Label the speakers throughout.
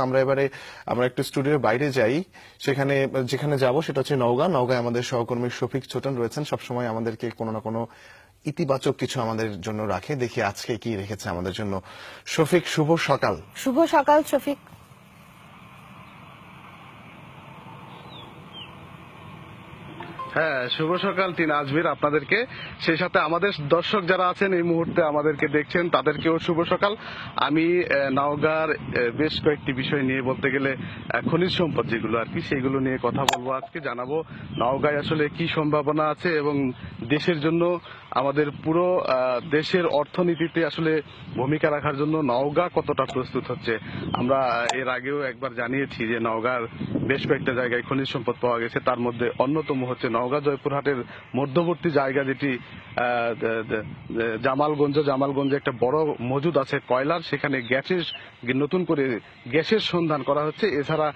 Speaker 1: আমরা এবারে একটু স্টুডিওর বাইরে যাই, যেখানে যাব সেটা হচ্ছে নওগাঁয় আমাদের সহকর্মী শফিক ছোটন রয়েছেন। সবসময় আমাদেরকে কোনো না কোনো ইতিবাচক কিছু আমাদের জন্য রাখে, দেখি আজকে কি রেখেছে আমাদের জন্য। শফিক, শুভ সকাল।
Speaker 2: শুভ সকাল শফিক।
Speaker 3: হ্যাঁ, শুভ সকাল টিনা আজমির আপনাদেরকে, সেই সাথে আমাদের দর্শক যারা আছেন এই মুহূর্তে আমাদেরকে দেখছেন তাদেরকেও শুভ সকাল। আমি নওগাঁর বেশ কয়েকটি বিষয় নিয়ে, বলতে গেলে খনিজ সম্পদ যেগুলো আর কি, সেইগুলো নিয়ে কথা বলবো আজকে। জানাবো নওগাঁয় আসলে কি সম্ভাবনা আছে এবং দেশের জন্য, আমাদের পুরো দেশের অর্থনীতিতে আসলে ভূমিকা রাখার জন্য নওগাঁ কতটা প্রস্তুত হচ্ছে। আমরা এর আগেও একবার জানিয়েছি যে নওগাঁর বেশ কয়েকটা জায়গায় খনিজ সম্পদ পাওয়া গেছে, তার মধ্যে অন্যতম হচ্ছে নওগাঁ জয়পুরহাটের মধ্যবর্তী জায়গা, যেটি জামালগঞ্জে একটা বড় মজুদ আছে কয়লার, সেখানে নতুন করে গ্যাসের সন্ধান করা হচ্ছে। এছাড়া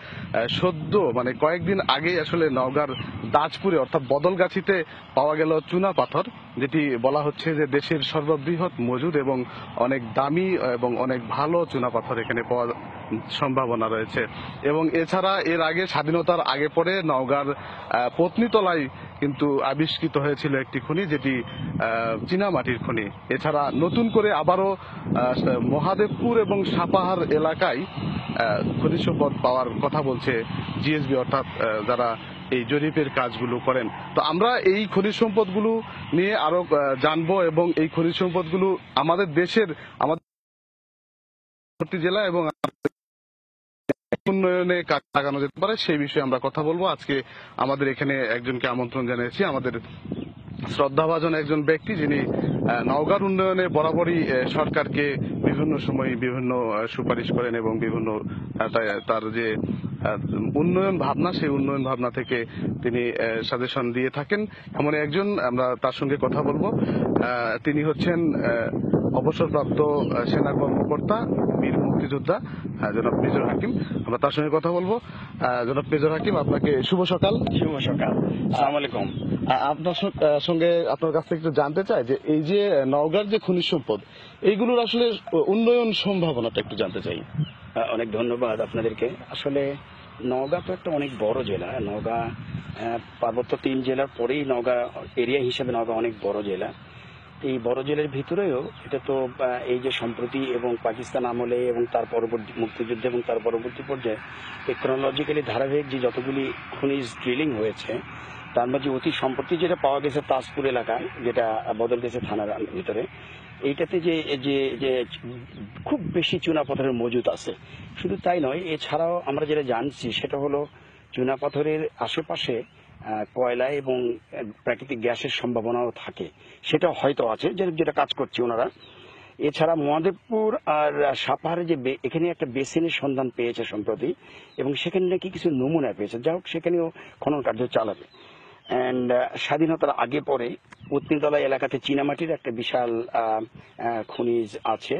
Speaker 3: মানে কয়েকদিন আগে আসলে নওগাঁর দাজপুরে অর্থাৎ বদলগাছিতে পাওয়া গেল চুনা পাথর, যেটি বলা হচ্ছে যে দেশের সর্ববৃহৎ মজুদ এবং অনেক দামি এবং অনেক ভালো চুনা পাথর এখানে পাওয়ার সম্ভাবনা রয়েছে। এবং এছাড়া এর আগে, স্বাধীনতার আগে পরে নওগাঁর পত্নীতলায় কিন্তু আবিষ্কৃত হয়েছিল একটি খনি, যেটি চীনামাটির খনি। এছাড়া নতুন করে আবারও মহাদেবপুর এবং সাপাহার এলাকায় খনিজ সম্পদ পাওয়ার কথা বলছে জিএসবি, অর্থাৎ যারা এই জরিপের কাজগুলো করেন। তো আমরা এই খনিজ সম্পদগুলো নিয়ে আরো জানবো এবং এই খনিজ সম্পদগুলো আমাদের দেশের, আমাদের জেলা এবং উন্নয়নে কাজ লাগানো যেতে পারে, সেই বিষয়ে আমরা কথা বলবো। আজকে আমাদের এখানে একজনকে আমন্ত্রণ জানিয়েছি, আমাদের শ্রদ্ধাভাজন একজন ব্যক্তি, যিনি নওগাঁর উন্নয়নে বরাবরই সরকারকে বিভিন্ন সময় বিভিন্ন সুপারিশ করেন এবং বিভিন্ন তার যে উন্নয়ন ভাবনা, সেই উন্নয়ন ভাবনা থেকে তিনি সাজেশন দিয়ে থাকেন। এমন একজন, আমরা তার সঙ্গে কথা বলবো। তিনি হচ্ছেন অবসরপ্রাপ্ত সেনা কর্মকর্তা, বীর মুক্তিযোদ্ধা জনাব মেজর হাকিম। আমরা তার সঙ্গে কথা বলবো। জনাব মেজর হাকিম, আপনাকে শুভ সকাল।
Speaker 4: শুভ সকাল, আসসালামু আলাইকুম।
Speaker 3: আপনার সঙ্গে আপনার কাছ থেকে একটু জানতে চাই যে এই যে নওগাঁর যে খনিজ সম্পদ, এইগুলোর আসলে উন্নয়ন সম্ভাবনাটা একটু জানতে চাই।
Speaker 4: অনেক ধন্যবাদ আপনাদেরকে। আসলে নওগাঁ তো একটা অনেক বড় জেলা। নওগাঁ পার্বত্য 3 জেলার পরেই নওগাঁ এরিয়া হিসেবে নওগাঁ অনেক বড় জেলা। এই বড় জেলার ভিতরেও এটা তো এই যে সম্প্রতি এবং পাকিস্তান আমলে এবং তার পরবর্তী মুক্তিযুদ্ধ এবং তার পরবর্তী পর্যায়ে এই ক্রোনোলজিক্যালি ধারাবাহিক যে যতগুলি খনিজ ড্রিলিং হয়েছে, তার মধ্যে অতি সম্প্রতি যেটা পাওয়া গেছে তাজপুর এলাকায়, যেটা বদলগাছি থানার ভিতরে, এইটাতে যে যে যে খুব বেশি চুনাপাথরের মজুদ আছে। শুধু তাই নয়, এছাড়াও আমরা যেটা জানছি সেটা হলো চুনাপাথরের আশেপাশে কয়লা এবং প্রাকৃতিক গ্যাসের সম্ভাবনাও থাকে, সেটা হয়তো আছে, যেটা কাজ করছে ওনারা। এছাড়া মহাদেবপুর আর সাপাহারে যে এখানে একটা বেসিনের সন্ধান পেয়েছে সম্প্রতি, এবং সেখানে নাকি কিছু নমুনা পেয়েছে, যা হোক সেখানেও খনন কার্য চালাবে। অ্যান্ড স্বাধীনতার আগে পরে পত্নীতলা এলাকাতে চীনামাটির একটা বিশাল খনিজ আছে।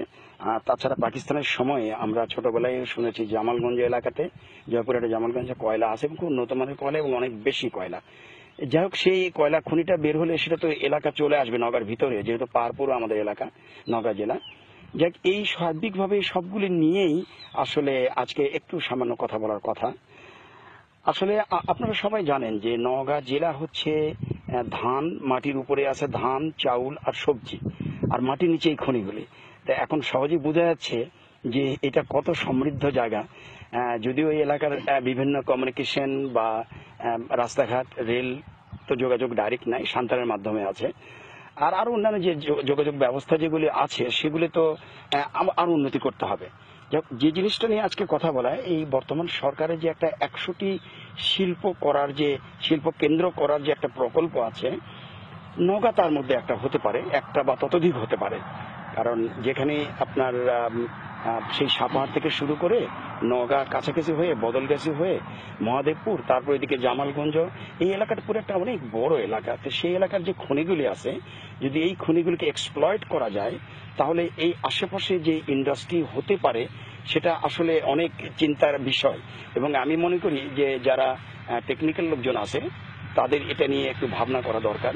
Speaker 4: তাছাড়া পাকিস্তানের সময়ে আমরা ছোটবেলায় শুনেছি জামালগঞ্জ এলাকাতে, জয়পুরহাটে জামালগঞ্জে কয়লা আছে, খুব উন্নত মানের কয়লা এবং অনেক বেশি কয়লা। যাই হোক, সেই কয়লা খনিটা বের হলে সেটা তো এলাকা চলে আসবে নওগাঁর ভিতরে, যেহেতু পাহাড়পুর আমাদের এলাকা, নওগাঁ জেলা। যাক, এই সার্বিকভাবে সবগুলি নিয়েই আসলে আজকে একটু সামান্য কথা বলার কথা। আসলে আপনারা সবাই জানেন যে নওগাঁ জেলা হচ্ছে ধান, মাটির উপরে আছে ধান, চাউল আর সবজি, আর মাটির নিচে এই খনিগুলি। তা এখন সহজেই বোঝা যাচ্ছে যে এটা কত সমৃদ্ধ জায়গা। যদিও এই এলাকার বিভিন্ন কমিউনিকেশন বা রাস্তাঘাট, রেল তো যোগাযোগ ডাইরেক্ট নাই, সান্তানের মাধ্যমে আছে। আর আরো অন্যান্য যে যোগাযোগ ব্যবস্থা যেগুলি আছে সেগুলি তো আরো উন্নতি করতে হবে। যে জিনিসটা নিয়ে আজকে কথা বলা, এই বর্তমান সরকারের যে একটা 100টি শিল্প কেন্দ্র করার যে একটা প্রকল্প আছে, নওগাঁ তার মধ্যে একটা হতে পারে, একটা বা ততোধিক হতে পারে। কারণ যেখানে আপনার সেই সাপাহার থেকে শুরু করে নওগাঁ কাছাকাছি হয়ে, বদলগাছি হয়ে মহাদেবপুর, তারপর এদিকে জামালগঞ্জ, এই এলাকাটা পুরো একটা অনেক বড় এলাকা। তো সেই এলাকার যে খনিগুলি আছে, যদি এই খনিগুলিকে এক্সপ্লয়েট করা যায়, তাহলে এই আশেপাশে যে ইন্ডাস্ট্রি হতে পারে সেটা আসলে অনেক চিন্তার বিষয়। এবং আমি মনে করি যে যারা টেকনিক্যাল লোকজন আছে তাদের এটা নিয়ে একটু ভাবনা করা দরকার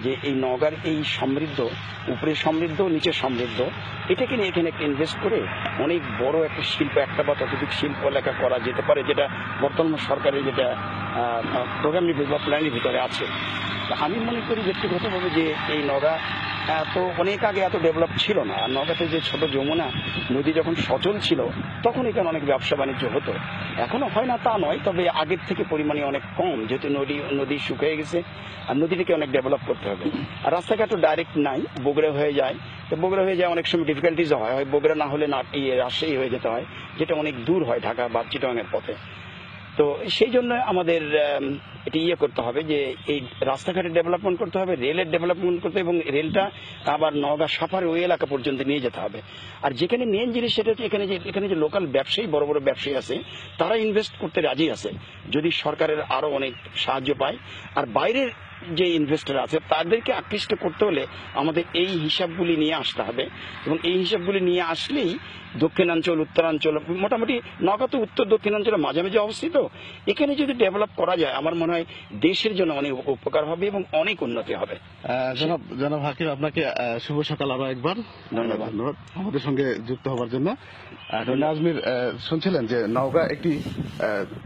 Speaker 4: যে এই নওগাঁর এই সমৃদ্ধ, উপরে সমৃদ্ধ নিচে সমৃদ্ধ, এটাকে নিয়ে এখানে একটা ইনভেস্ট করে অনেক বড় একটা শিল্প, একটা বা ততোধিক শিল্প এলাকা করা যেতে পারে, যেটা বর্তমান সরকারের যেটা প্রোগ্রাম বা প্ল্যানের ভিতরে আছে। আমি মনে করি ব্যক্তিগতভাবে যে এই নওগাঁ এত অনেক আগে এত ডেভেলপ ছিল না। আর নওগাঁতে যে ছোট যমুনা নদী যখন সচল ছিল তখন এখানে অনেক ব্যবসা বাণিজ্য হতো, এখনো হয় না তা নয়, তবে আগের থেকে পরিমাণে অনেক কম, যেহেতু নদী শুকিয়ে গেছে আর নদীটিকে অনেক ডেভেলপ করতে হবে। আর রাস্তাঘাটও ডাইরেক্ট নাই, বগুড়া হয়ে যায়, তো বগুড়া হয়ে যায় অনেক সময় ডিফিকাল্টিজ হয়, বগুড়া না হলে না রাজশাহী হয়ে যেতে হয়, যেটা অনেক দূর হয় ঢাকা বা চিটাগাংয়ের পথে। তো সেই জন্য আমাদের এটা করতে হবে যে এই রাস্তাঘাটের ডেভেলপমেন্ট করতে হবে, রেলের ডেভেলপমেন্ট করতে হবে, এবং রেলটা আবার নওগাঁ সাফার ওই এলাকা পর্যন্ত নিয়ে যেতে হবে। আর যেখানে মেন জিনিস সেটা হচ্ছে এখানে যে লোকাল ব্যবসায়ী, বড় বড় ব্যবসায়ী আছে, তারা ইনভেস্ট করতে রাজি আছে যদি সরকারের আরো অনেক সাহায্য পায়। আর বাইরের যে ইনভেস্টর আছে তাদেরকে আকৃষ্ট করতে হলে আমাদের এই হিসাবগুলি নিয়ে আসতে হবে, এবং এই হিসাবগুলি নিয়ে আসলেই দক্ষিণাঞ্চল, উত্তরাঞ্চল, মোটামুটি নওগাঁ তো উত্তর দক্ষিণাঞ্চলের মাঝামাঝি অবস্থিত, এখানে যদি ডেভেলপ করা যায় আমার মনে হয় দেশের জন্য অনেক উপকার হবে এবং অনেক উন্নতি হবে।
Speaker 3: জনাব হাকিম, আপনাকে শুভ সকাল আরো একবার।
Speaker 4: ধন্যবাদ
Speaker 3: আমাদের সঙ্গে যুক্ত হওয়ার জন্য। নাজমির, শুনছিলেন যে নওগাঁ একটি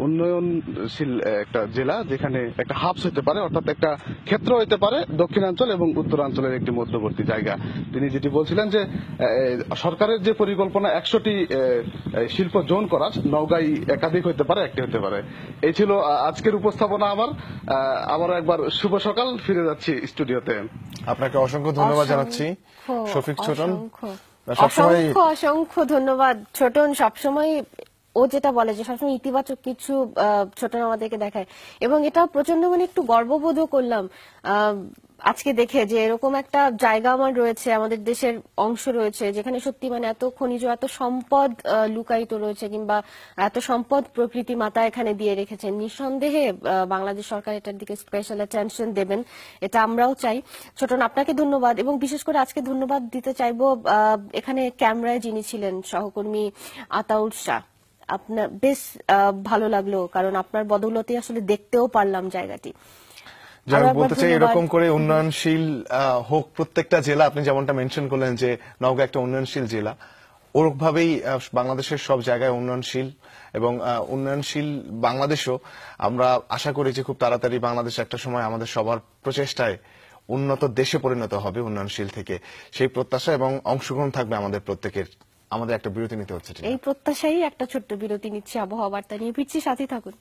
Speaker 3: উন্নয়নশীল একটা জেলা, যেখানে একটা হাবস হতে পারে, অর্থাৎ একটা ক্ষেত্র হতে পারে দক্ষিণাঞ্চল এবং উত্তরাঞ্চলের একটি মধ্যবর্তী জায়গা। তিনি যেটি বলছিলেন যে সরকারের যে পরিকল্পনা 100টি শিল্প জোন করার, নওগাঁই একাধিক হতে পারে, একটি হতে পারে। এই ছিল আজকের উপস্থাপনা। আবারও একবার শুভ সকাল, ফিরে যাচ্ছি স্টুডিওতে।
Speaker 1: আপনাকে অসংখ্য ধন্যবাদ জানাচ্ছি শফিক ছোটন।
Speaker 2: অসংখ্য ধন্যবাদ ছোটন। সবসময় ও যেটা বলে যে সবসময় ইতিবাচক কিছু ছোটন আমাদেরকে দেখায়, এবং এটা প্রচন্ড মানে একটু গর্ববোধও করলাম আজকে দেখে যে এরকম একটা জায়গা আমার রয়েছে, আমাদের দেশের অংশ রয়েছে, যেখানে সত্যি মানে এত খনিজ, এত সম্পদ লুকায়িত রয়েছে, কিংবা এত সম্পদ প্রকৃতি মাতা এখানে দিয়ে রেখেছেন। নিঃসন্দেহে বাংলাদেশ সরকার এটার দিকে স্পেশাল অ্যাটেনশন দেবেন, এটা আমরাও চাই। ছোটন, আপনাকে ধন্যবাদ, এবং বিশেষ করে আজকে ধন্যবাদ দিতে চাইবো এখানে ক্যামেরায় যিনি ছিলেন, সহকর্মী আতাউল শাহ। আপনার বেশ ভালো লাগলো, কারণ আপনার বদৌলতে আসলে দেখতেও পারলাম জায়গাটি।
Speaker 1: যারা বলতে চাই এরকম করে উন্নয়নশীল হোক প্রত্যেকটা জেলা। আপনি যেমনটা মেনশন করলেন যে নওগাঁ একটা উন্নয়নশীল জেলা, ওরকমভাবেই বাংলাদেশের সব জায়গায় উন্নয়নশীল, এবং উন্নয়নশীল বাংলাদেশও আমরা আশা করি যে খুব তাড়াতাড়ি বাংলাদেশ একটা সময় আমাদের সবার প্রচেষ্টায় উন্নত দেশে পরিণত হবে উন্নয়নশীল থেকে। সেই প্রত্যাশা এবং অংশগ্রহণ থাকবে আমাদের প্রত্যেকের। আমাদের একটা বিরতি নিতে হচ্ছে।
Speaker 2: এই প্রত্যাশাই একটা ছোট্ট বিরতি নিচ্ছে, আবহাওয়া বার্তা নিয়ে ফিরছি, সাথে থাকুন।